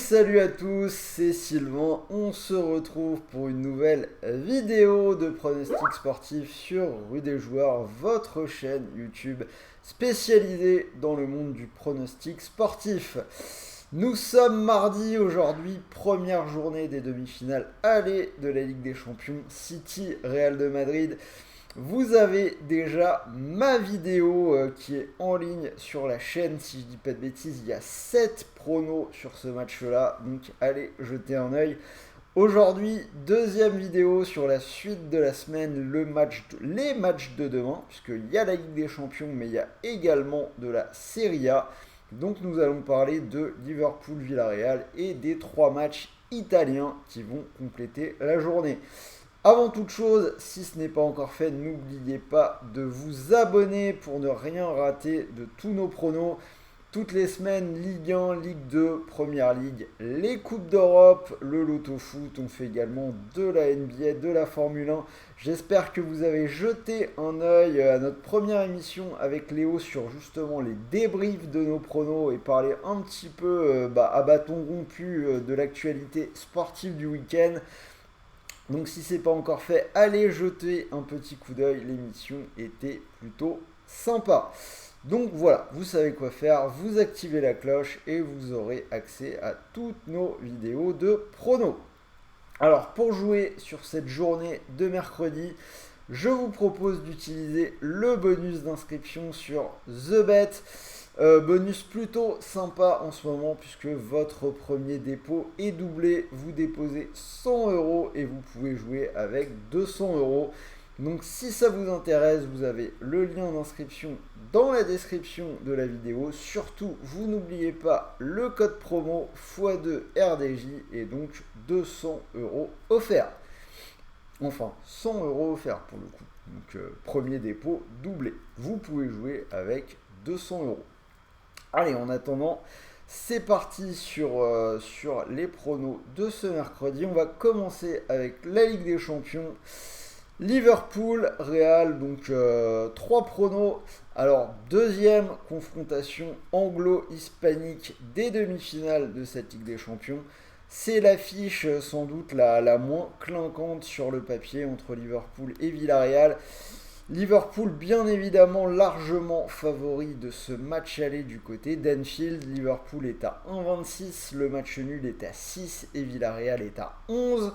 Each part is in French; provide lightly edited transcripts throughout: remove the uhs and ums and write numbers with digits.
Salut à tous, c'est Sylvain. On se retrouve pour une nouvelle vidéo de pronostics sportifs sur Rue des Joueurs, votre chaîne YouTube spécialisée dans le monde du pronostic sportif. Nous sommes mardi aujourd'hui, première journée des demi-finales aller de la Ligue des Champions, City Real de Madrid. Vous avez déjà ma vidéo qui est en ligne sur la chaîne, si je dis pas de bêtises, il y a 7 pronos sur ce match-là, donc allez jeter un œil. Aujourd'hui, deuxième vidéo sur la suite de la semaine, les matchs de demain, puisqu'il y a la Ligue des Champions, mais il y a également de la Serie A. Donc nous allons parler de Liverpool-Villarreal et des 3 matchs italiens qui vont compléter la journée. Avant toute chose, si ce n'est pas encore fait, n'oubliez pas de vous abonner pour ne rien rater de tous nos pronos. Toutes les semaines, Ligue 1, Ligue 2, Première Ligue, les Coupes d'Europe, le Loto Foot. On fait également de la NBA, de la Formule 1. J'espère que vous avez jeté un œil à notre première émission avec Léo sur justement les débriefs de nos pronos et parler un petit peu à bâton rompu de l'actualité sportive du week-end. Donc si c'est pas encore fait, allez jeter un petit coup d'œil, l'émission était plutôt sympa. Donc voilà, vous savez quoi faire, vous activez la cloche et vous aurez accès à toutes nos vidéos de pronos. Alors pour jouer sur cette journée de mercredi, je vous propose d'utiliser le bonus d'inscription sur TheBet. Bonus plutôt sympa en ce moment puisque votre premier dépôt est doublé. Vous déposez 100 euros et vous pouvez jouer avec 200 euros. Donc si ça vous intéresse, vous avez le lien d'inscription dans la description de la vidéo. Surtout, vous n'oubliez pas le code promo x2 RDJ et donc 200 euros offerts. Enfin, 100 euros offerts pour le coup. Donc premier dépôt doublé. Vous pouvez jouer avec 200 euros. Allez, en attendant, c'est parti sur les pronos de ce mercredi. On va commencer avec la Ligue des Champions. Liverpool, Real, donc 3 pronos. Alors, deuxième confrontation anglo-hispanique des demi-finales de cette Ligue des Champions. C'est l'affiche sans doute la moins clinquante sur le papier entre Liverpool et Villarreal. Liverpool, bien évidemment, largement favori de ce match aller du côté d'Anfield. Liverpool est à 1,26, le match nul est à 6 et Villarreal est à 11.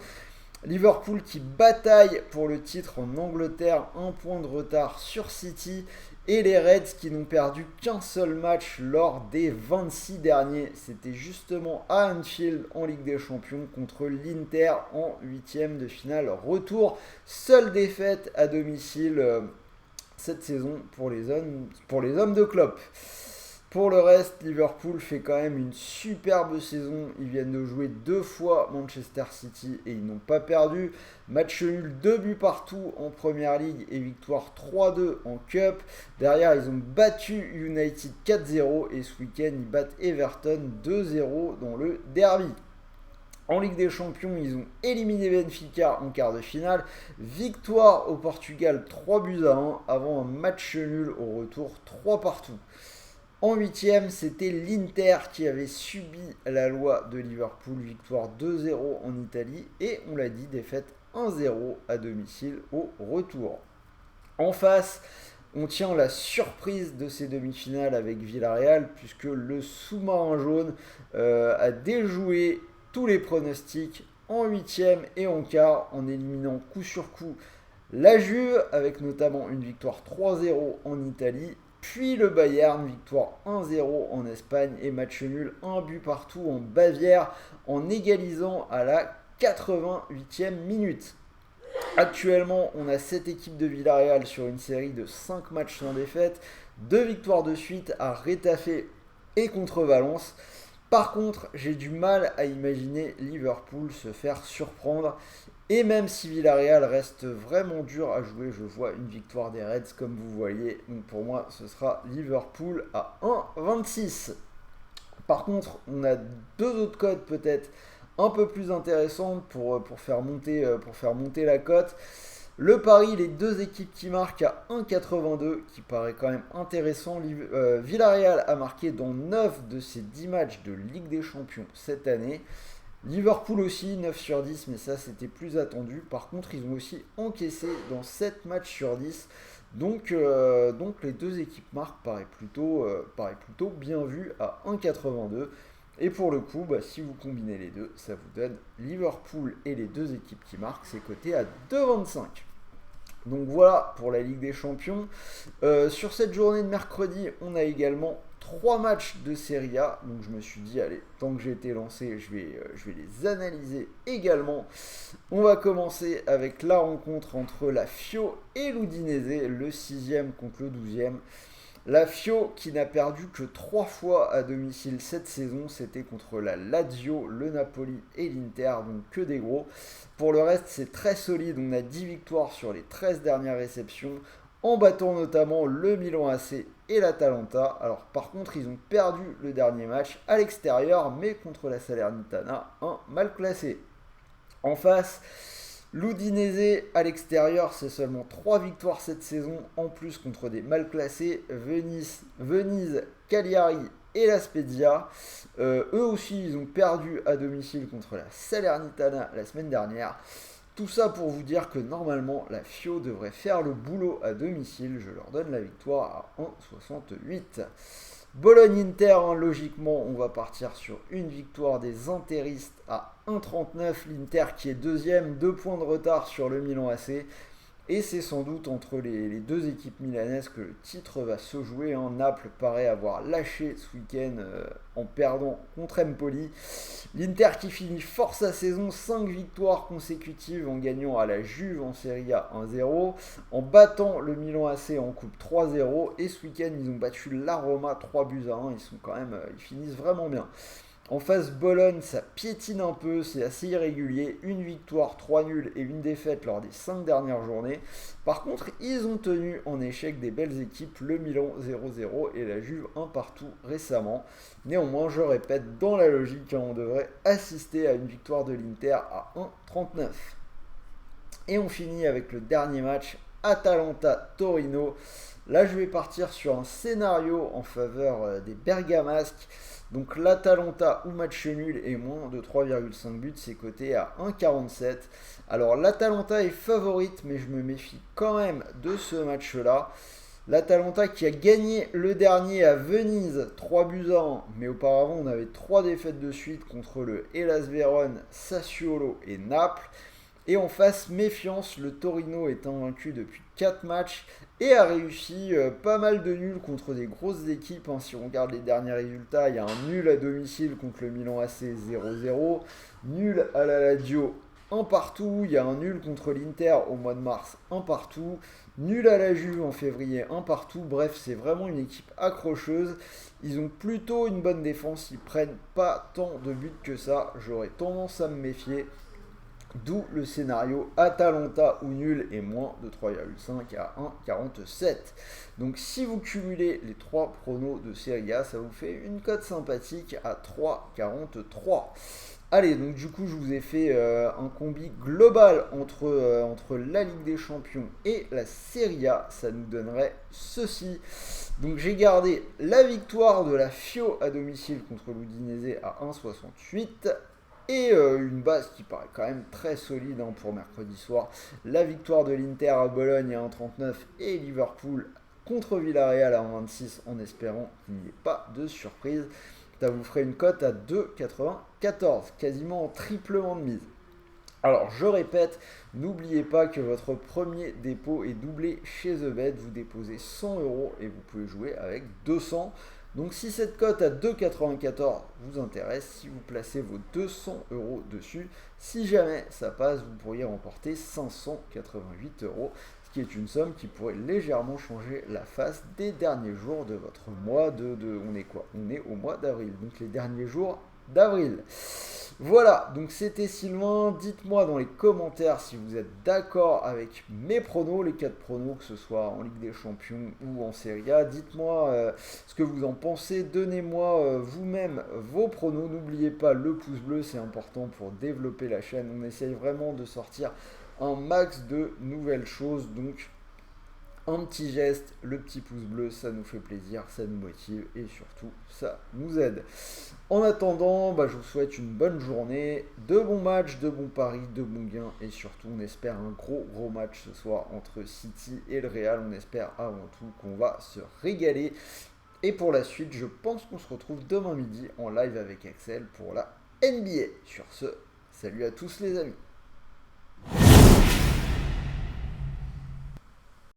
Liverpool qui bataille pour le titre en Angleterre, un point de retard sur City. Et les Reds qui n'ont perdu qu'un seul match lors des 26 derniers. C'était justement à Anfield en Ligue des Champions contre l'Inter en 8e de finale retour. Seule défaite à domicile cette saison pour les hommes de Klopp. Pour le reste, Liverpool fait quand même une superbe saison. Ils viennent de jouer 2 fois Manchester City et ils n'ont pas perdu. Match nul, 2 buts partout en Première Ligue et victoire 3-2 en Cup. Derrière, ils ont battu United 4-0 et ce week-end, ils battent Everton 2-0 dans le derby. En Ligue des Champions, ils ont éliminé Benfica en quart de finale. Victoire au Portugal 3-1 avant un match nul au retour 3 partout. En 8e, c'était l'Inter qui avait subi la loi de Liverpool, victoire 2-0 en Italie et on l'a dit, défaite 1-0 à domicile au retour. En face, on tient la surprise de ces demi-finales avec Villarreal puisque le sous-marin jaune a déjoué tous les pronostics en 8e et en quart en éliminant coup sur coup la Juve avec notamment une victoire 3-0 en Italie. Puis le Bayern, victoire 1-0 en Espagne et match nul, 1 but partout en Bavière en égalisant à la 88e minute. Actuellement, on a 7 équipes de Villarreal sur une série de 5 matchs sans défaite, 2 victoires de suite à Retafe et contre Valence. Par contre, j'ai du mal à imaginer Liverpool se faire surprendre. Et même si Villarreal reste vraiment dur à jouer, je vois une victoire des Reds comme vous voyez. Donc pour moi, ce sera Liverpool à 1,26. Par contre, on a 2 autres codes peut-être un peu plus intéressantes pour faire monter la cote. Le pari, les deux équipes qui marquent à 1,82, qui paraît quand même intéressant. Villarreal a marqué dans 9 de ses 10 matchs de Ligue des Champions cette année. Liverpool aussi, 9 sur 10, mais ça c'était plus attendu. Par contre, ils ont aussi encaissé dans 7 matchs sur 10. Donc les deux équipes marquent paraît plutôt bien vu à 1,82. Et pour le coup, si vous combinez les deux, ça vous donne Liverpool et les deux équipes qui marquent, c'est coté à 2,25. Donc voilà pour la Ligue des Champions. Sur cette journée de mercredi, on a également 3 matchs de Serie A. Donc je me suis dit, allez, tant que j'ai été lancé, je vais les analyser également. On va commencer avec la rencontre entre la Fio et l'Udinese, le 6e contre le 12e. La Fio qui n'a perdu que 3 fois à domicile cette saison, c'était contre la Lazio, le Napoli et l'Inter, donc que des gros. Pour le reste, c'est très solide, on a 10 victoires sur les 13 dernières réceptions, en battant notamment le Milan AC et l'Atalanta. Alors par contre, ils ont perdu le dernier match à l'extérieur, mais contre la Salernitana, un mal classé. En face, l'Udinese à l'extérieur, c'est seulement 3 victoires cette saison, en plus contre des mal classés, Venise, Cagliari et la Spezia. Eux aussi, ils ont perdu à domicile contre la Salernitana la semaine dernière. Tout ça pour vous dire que normalement, la Fio devrait faire le boulot à domicile. Je leur donne la victoire à 1,68. Bologne-Inter, logiquement, on va partir sur une victoire des Interistes à 1,39. L'Inter qui est deuxième, 2 points de retard sur le Milan AC. Et c'est sans doute entre les deux équipes milanaises que le titre va se jouer. Naples paraît avoir lâché ce week-end en perdant contre Empoli. L'Inter qui finit fort sa saison, 5 victoires consécutives en gagnant à la Juve en Serie A 1-0, en battant le Milan AC en Coupe 3-0. Et ce week-end, ils ont battu la Roma 3-1. Ils finissent vraiment bien. En face, Bologne, ça piétine un peu, c'est assez irrégulier. Une victoire, 3 nuls et une défaite lors des 5 dernières journées. Par contre, ils ont tenu en échec des belles équipes, le Milan 0-0 et la Juve 1 partout récemment. Néanmoins, je répète, dans la logique, on devrait assister à une victoire de l'Inter à 1,39. Et on finit avec le dernier match, Atalanta-Torino. Là, je vais partir sur un scénario en faveur des Bergamasques. Donc l'Atalanta ou match nul et moins de 3,5 buts, c'est coté à 1,47. Alors l'Atalanta est favorite, mais je me méfie quand même de ce match-là. L'Atalanta qui a gagné le dernier à Venise, 3-1, mais auparavant on avait 3 défaites de suite contre le Hellas Vérone, Sassuolo et Naples. Et en face, méfiance, le Torino est invaincu depuis 4 matchs et a réussi pas mal de nuls contre des grosses équipes. Si on regarde les derniers résultats, il y a un nul à domicile contre le Milan AC 0-0, nul à la Lazio 1 partout, il y a un nul contre l'Inter au mois de mars 1 partout, nul à la Juve en février 1 partout. Bref, c'est vraiment une équipe accrocheuse. Ils ont plutôt une bonne défense, ils prennent pas tant de buts que ça. J'aurais tendance à me méfier. D'où le scénario Atalanta ou nul et moins de 3,5 à 1,47. Donc si vous cumulez les 3 pronos de Serie A, ça vous fait une cote sympathique à 3,43. Allez, donc du coup je vous ai fait un combi global entre la Ligue des Champions et la Serie A. Ça nous donnerait ceci. Donc j'ai gardé la victoire de la Fio à domicile contre l'Udinese à 1,68. Et une base qui paraît quand même très solide pour mercredi soir. La victoire de l'Inter à Bologne à 1,39 et Liverpool contre Villarreal à 1,26 en espérant qu'il n'y ait pas de surprise. Ça vous ferait une cote à 2,94, quasiment en triplement de mise. Alors je répète, n'oubliez pas que votre premier dépôt est doublé chez TheBet. Vous déposez 100 € et vous pouvez jouer avec 200. Donc si cette cote à 2,94 vous intéresse, si vous placez vos 200 € dessus, si jamais ça passe, vous pourriez remporter 588 €, ce qui est une somme qui pourrait légèrement changer la face des derniers jours de votre mois on est quoi? On est au mois d'avril, donc les derniers jours d'avril. Voilà, donc c'était Sylvain. Dites-moi dans les commentaires si vous êtes d'accord avec mes pronos, les 4 pronos, que ce soit en Ligue des Champions ou en Serie A. Dites-moi ce que vous en pensez. Donnez-moi vous-même vos pronos. N'oubliez pas le pouce bleu, c'est important pour développer la chaîne. On essaye vraiment de sortir un max de nouvelles choses. Donc un petit geste, le petit pouce bleu, ça nous fait plaisir, ça nous motive et surtout ça nous aide. En attendant, je vous souhaite une bonne journée, de bons matchs, de bons paris, de bons gains et surtout on espère un gros match ce soir entre City et le Real. On espère avant tout qu'on va se régaler. Et pour la suite, je pense qu'on se retrouve demain midi en live avec Axel pour la NBA. Sur ce, salut à tous les amis.